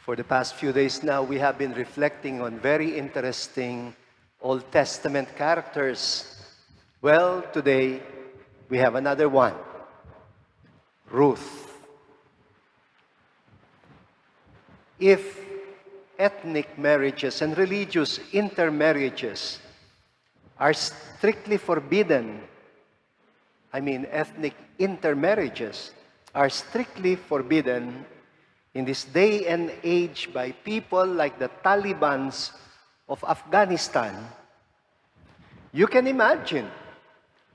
For the past few days now, we have been reflecting on very interesting Old Testament characters. Well, today we have another one, Ruth. If ethnic marriages and religious intermarriages are strictly forbidden, ethnic intermarriages are strictly forbidden in this day and age by people like the Talibans of Afghanistan, you can imagine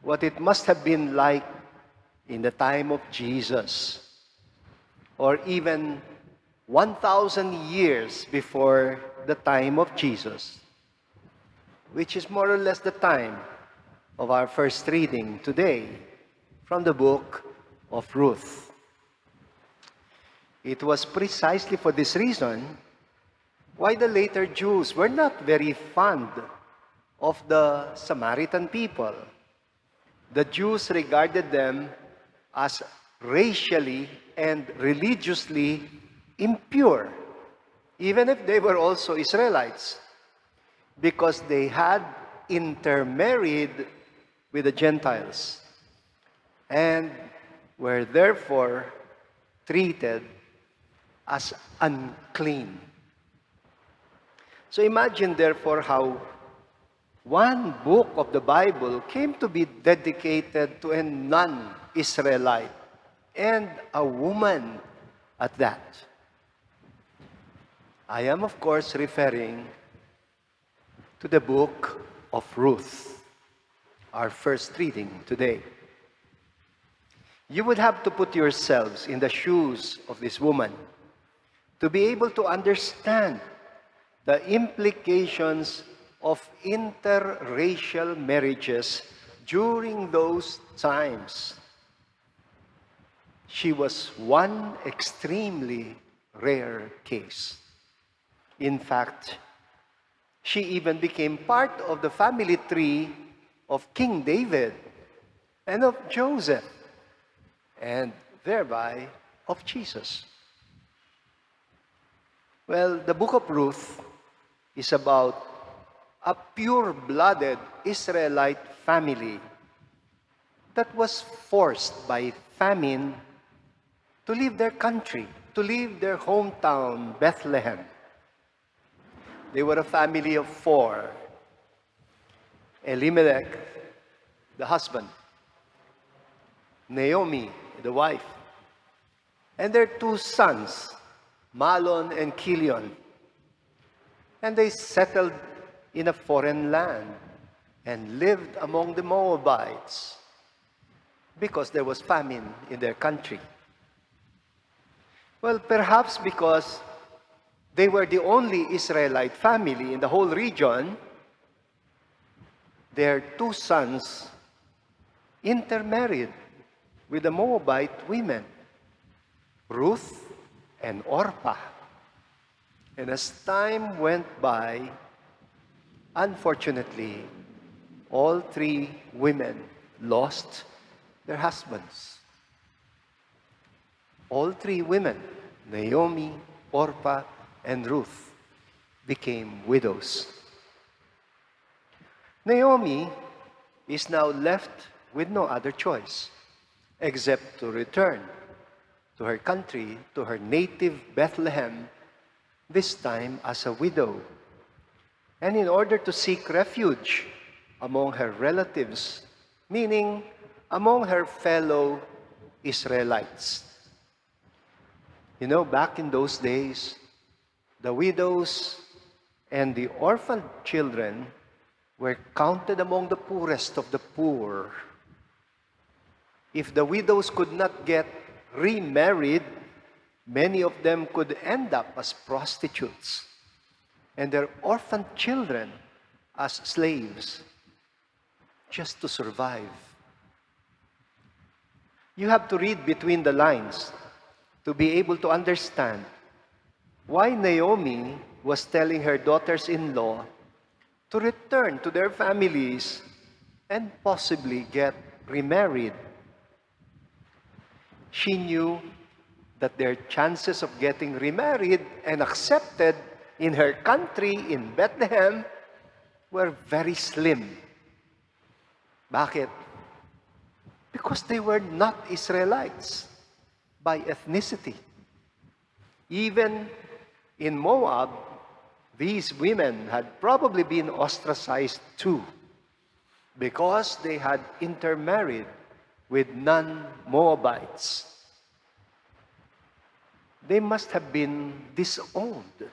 what it must have been like in the time of Jesus, or even 1,000 years before the time of Jesus, which is more or less the time of our first reading today from the Book of Ruth. It was precisely for this reason why the later Jews were not very fond of the Samaritan people. The Jews regarded them as racially and religiously impure, even if they were also Israelites, because they had intermarried with the Gentiles and were therefore treated as unclean. So imagine therefore how one book of the Bible came to be dedicated to a non-Israelite and a woman at that. I am, of course, referring to the Book of Ruth, our first reading today. You would have to put yourselves in the shoes of this woman to be able to understand the implications of interracial marriages during those times. She was one extremely rare case. In fact, she even became part of the family tree of King David and of Joseph, and thereby of Jesus. Well, the Book of Ruth is about a pure-blooded Israelite family that was forced by famine to leave their country, to leave their hometown, Bethlehem. They were a family of 4. Elimelech, the husband, Naomi, the wife, and their 2 sons, Mahlon and Chilion. And they settled in a foreign land and lived among the Moabites because there was famine in their country. Well, perhaps because they were the only Israelite family in the whole region, their 2 sons intermarried with the Moabite women, Ruth and Orpah. And as time went by, unfortunately, all 3 women lost their husbands. All 3 women, Naomi, Orpah, and Ruth, became widows. Naomi is now left with no other choice except to return to her country, to her native Bethlehem, this time as a widow, and in order to seek refuge among her relatives, meaning among her fellow Israelites. You know, back in those days, the widows and the orphaned children were counted among the poorest of the poor. If the widows could not get remarried, many of them could end up as prostitutes, and their orphaned children as slaves, just to survive. You have to read between the lines to be able to understand why Naomi was telling her daughters-in-law to return to their families and possibly get remarried. She knew that their chances of getting remarried and accepted in her country, in Bethlehem, were very slim. Bakit? Because they were not Israelites by ethnicity. Even in Moab, these women had probably been ostracized too, because they had intermarried with non-Moabites. They must have been disowned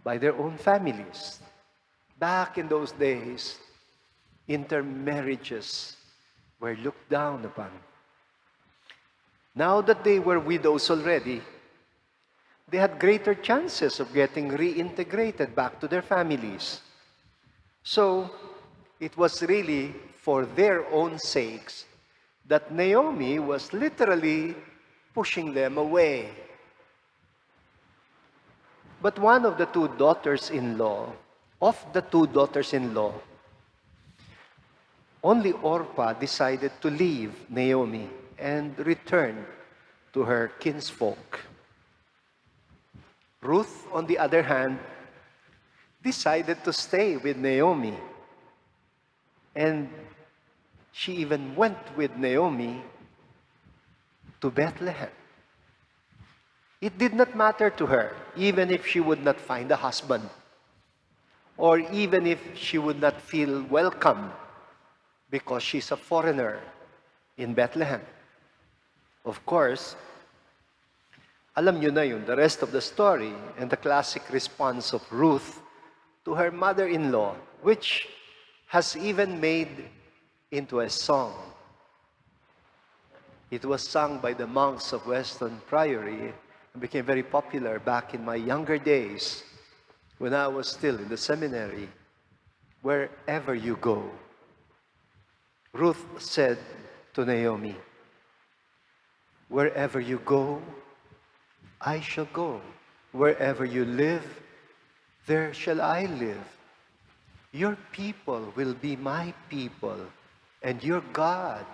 by their own families. Back in those days, intermarriages were looked down upon. Now that they were widows already, they had greater chances of getting reintegrated back to their families. So, it was really for their own sakes that Naomi was literally pushing them away. But one of the two daughters-in-law, only Orpah decided to leave Naomi and return to her kinsfolk. Ruth, on the other hand, decided to stay with Naomi. And she even went with Naomi to Bethlehem. It did not matter to her, even if she would not find a husband, or even if she would not feel welcome because she's a foreigner in Bethlehem. Of course, alam nyo na yun, the rest of the story and the classic response of Ruth to her mother-in-law, which has even made into a song. It was sung by the monks of Weston Priory and became very popular back in my younger days when I was still in the seminary. Wherever you go, Ruth said to Naomi, wherever you go, I shall go. Wherever you live, there shall I live. Your people will be my people, and your God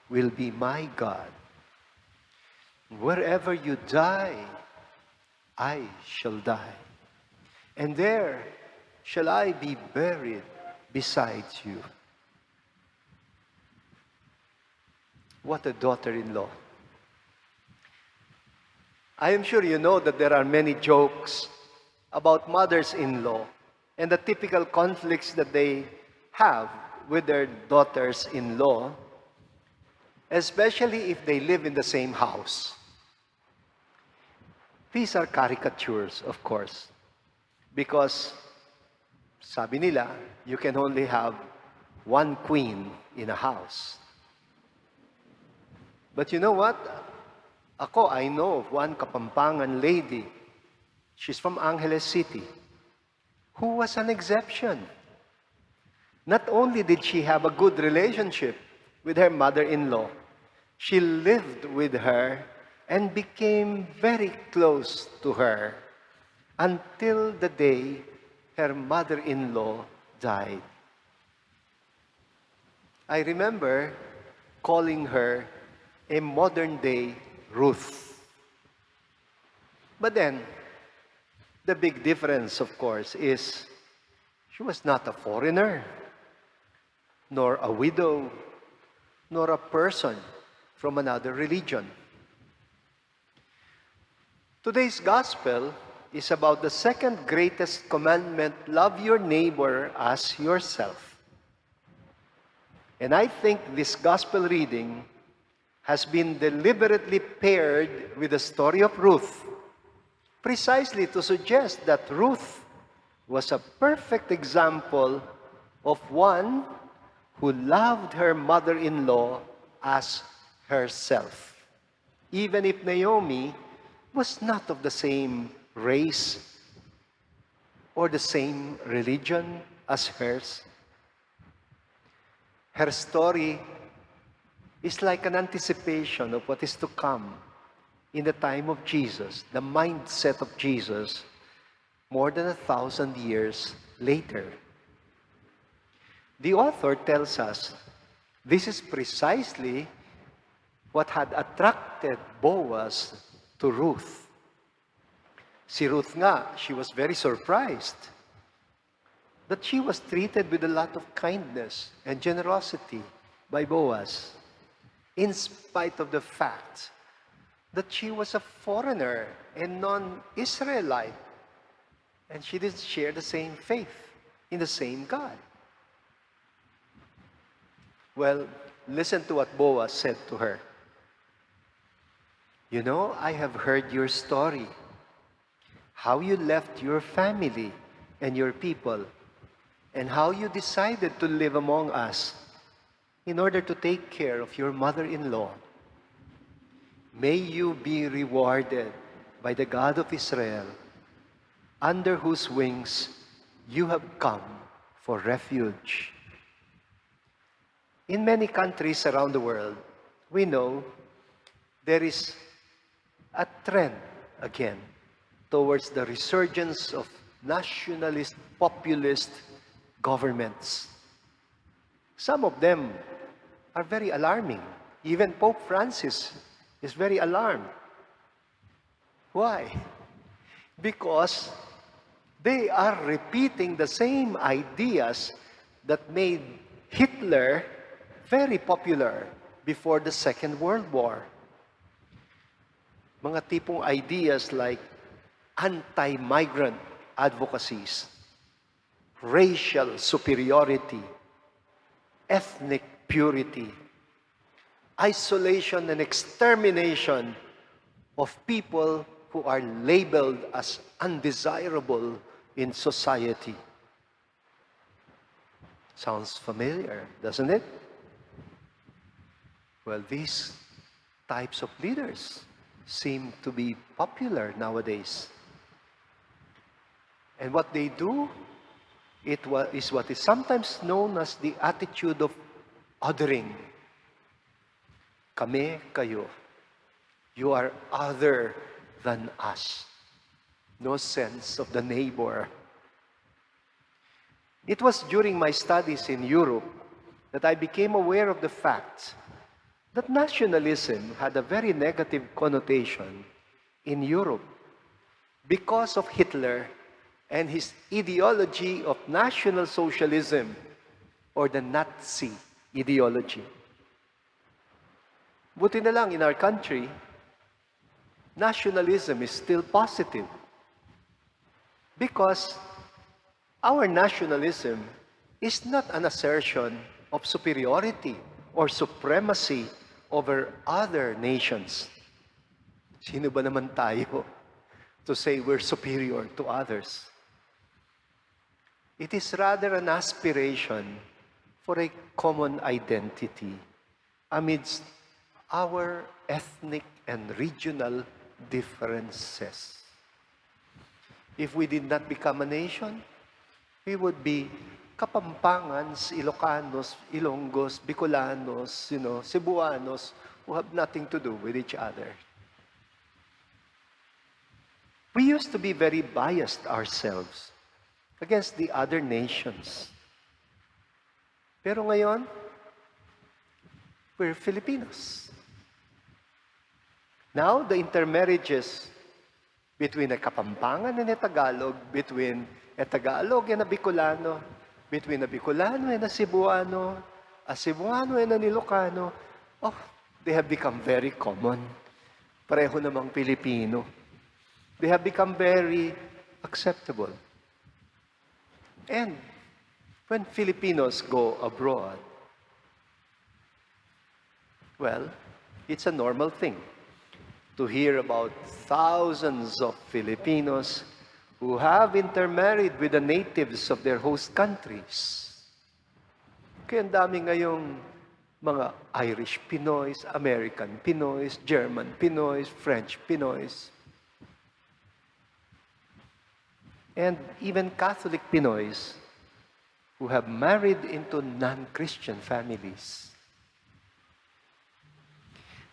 will be my God. Wherever you die, I shall die. And there shall I be buried beside you. What a daughter-in-law. I am sure you know that there are many jokes about mothers-in-law and the typical conflicts that they have with their daughters-in-law, especially if they live in the same house. These are caricatures, of course, because sabi nila, you can only have one queen in a house. But you know what? I know of one Kapampangan lady. She's from Angeles City, who was an exception. Not only did she have a good relationship with her mother-in-law, she lived with her and became very close to her until the day her mother-in-law died. I remember calling her a modern-day Ruth. But then, the big difference, of course, is she was not a foreigner, nor a widow, nor a person from another religion. Today's gospel is about the second greatest commandment, love your neighbor as yourself. And I think this gospel reading has been deliberately paired with the story of Ruth, precisely to suggest that Ruth was a perfect example of one who loved her mother-in-law as herself, even if Naomi was not of the same race or the same religion as hers. Her story is like an anticipation of what is to come in the time of Jesus, the mindset of Jesus, more than 1,000 years later. The author tells us this is precisely what had attracted Boaz to Ruth. Si Ruth nga, she was very surprised that she was treated with a lot of kindness and generosity by Boaz, in spite of the fact that she was a foreigner and non-Israelite, and she didn't share the same faith in the same God. Well, listen to what Boaz said to her. You know, I have heard your story, how you left your family and your people, and how you decided to live among us in order to take care of your mother-in-law. May you be rewarded by the God of Israel, under whose wings you have come for refuge. In many countries around the world, we know there is a trend again towards the resurgence of nationalist, populist governments. Some of them are very alarming. Even Pope Francis is very alarmed. Why? Because they are repeating the same ideas that made Hitler very popular before the Second World War. Mga tipong ideas like anti-migrant advocacies, racial superiority, ethnic purity, isolation and extermination of people who are labeled as undesirable in society. Sounds familiar, doesn't it? Well, these types of leaders seem to be popular nowadays. And what they do, is what is sometimes known as the attitude of othering. Kami, kayo. You are other than us. No sense of the neighbor. It was during my studies in Europe that I became aware of the fact that nationalism had a very negative connotation in Europe because of Hitler and his ideology of National Socialism, or the Nazi ideology. Buti na lang in our country, nationalism is still positive because our nationalism is not an assertion of superiority or supremacy over other nations. Sino ba naman tayo to say we're superior to others? It is rather an aspiration for a common identity amidst our ethnic and regional differences. If we did not become a nation, we would be Kapampangans, Ilocanos, Ilonggos, Bicolanos, Cebuanos, who have nothing to do with each other. We used to be very biased ourselves against the other nations. Pero ngayon, we're Filipinos. Now, the intermarriages between a Kapampangan and a Tagalog, between a Tagalog and a Bicolano, between a Bicolano and a Cebuano and an Ilocano, they have become very common. Pareho namang Pilipino. They have become very acceptable. And when Filipinos go abroad, well, it's a normal thing to hear about thousands of Filipinos who have intermarried with the natives of their host countries. Kaya ang dami ngayong mga Irish Pinoys, American Pinoys, German Pinoys, French Pinoys, and even Catholic Pinoys who have married into non-Christian families.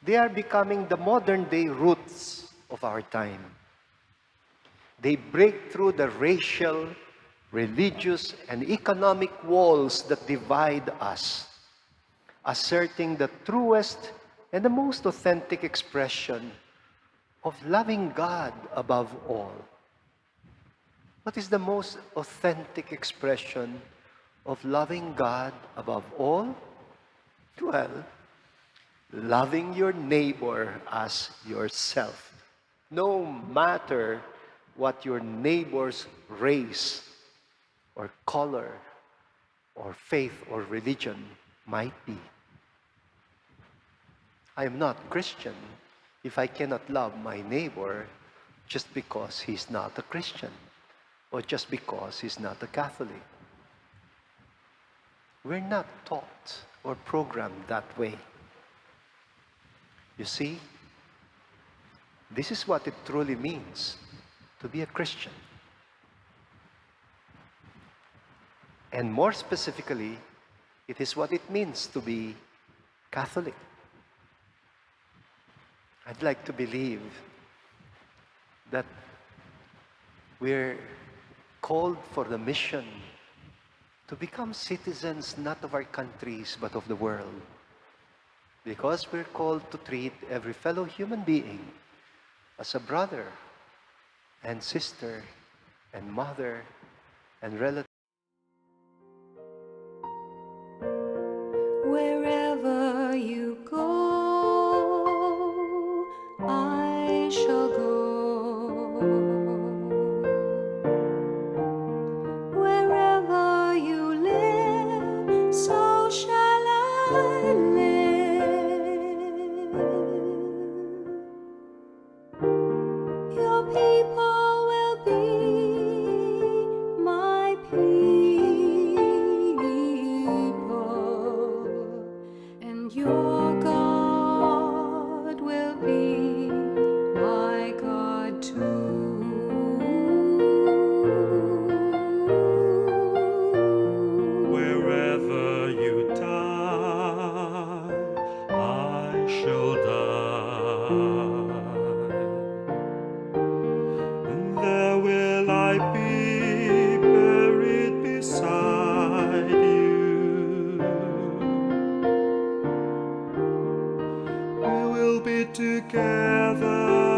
They are becoming the modern-day roots of our time. They break through the racial, religious, and economic walls that divide us, asserting the truest and the most authentic expression of loving God above all. What is the most authentic expression of loving God above all? Well, loving your neighbor as yourself. No matter what your neighbor's race or color or faith or religion might be. I am not Christian if I cannot love my neighbor just because he's not a Christian or just because he's not a Catholic. We're not taught or programmed that way. You see, this is what it truly means to be a Christian. And more specifically, it is what it means to be Catholic. I'd like to believe that we're called for the mission to become citizens not of our countries but of the world. Because we're called to treat every fellow human being as a brother and sister and mother and relative. Wherever you go, I shall go. Wherever you live, so shall I live. Your people will be my people, and your God will be my God too. Wherever you die, I shall die, and there will I be buried beside you. We will be together